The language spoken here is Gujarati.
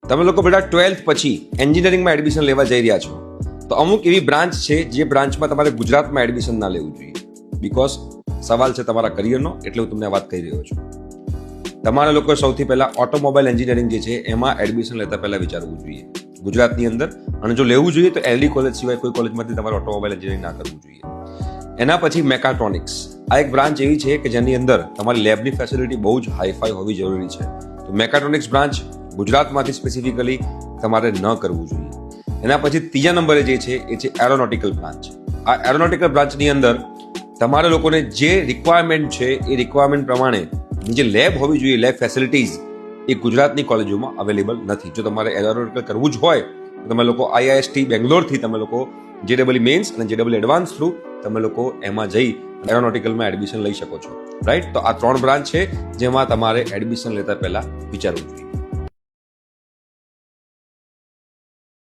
તમે લોકો બધા 12th પછી એન્જિનિયરિંગમાં એડમિશન લેવા જઈ રહ્યા છો તો અમુક એવી બ્રાન્ચ છે જે બ્રાન્ચમાં તમારે ગુજરાતમાં એડમિશન ના લેવું જોઈએ, બીકોઝ સવાલ છે તમારા કરિયરનો, એટલે હું તમને વાત કહી રહ્યો છું. તમારા લોકો સૌથી પહેલા ઓટોમોબાઈલ એન્જિનિયરિંગ જે છે એમાં એડમિશન લેતા પહેલા વિચારવું જોઈએ ગુજરાતની અંદર, અને જો લેવું જોઈએ તો એલડી કોલેજ સિવાય કોઈ કોલેજમાંથી તમારે ઓટોમોબાઈલ એન્જિનિયરિંગ ના કરવું જોઈએ. એના પછી મેકાટ્રોનિક્સ, આ એક બ્રાન્ચ એવી છે કે જેની અંદર તમારી લેબની ફેસિલિટી બહુ જ હાઈફાઈ હોવી જરૂરી છે. તો મેકાટ્રોનિક્સ બ્રાન્ચ ગુજરાતમાંથી સ્પેસિફિકલી તમારે ન કરવું જોઈએ. એના પછી ત્રીજા નંબરે જે છે એ છે એરોનોટિકલ બ્રાન્ચ. આ એરોનોટિકલ બ્રાન્ચની અંદર તમારા લોકોને જે રિક્વાયરમેન્ટ છે એ રિક્વાયરમેન્ટ પ્રમાણે જે લેબ હોવી જોઈએ, લેબ ફેસિલિટીઝ, એ ગુજરાતની કોલેજોમાં અવેલેબલ નથી. જો તમારે એરોનોટિકલ કરવું જ હોય તો તમે લોકો આઈઆઈએસટી બેંગ્લોરથી તમે લોકો JEE મેન્સ અને JEE એડવાન્સ થ્રુ તમે લોકો એમાં જઈ એરોનોટિકલમાં એડમિશન લઈ શકો છો. રાઈટ? તો આ 3 બ્રાન્ચ છે જેમાં તમારે એડમિશન લેતા પહેલા વિચારવું જોઈએ.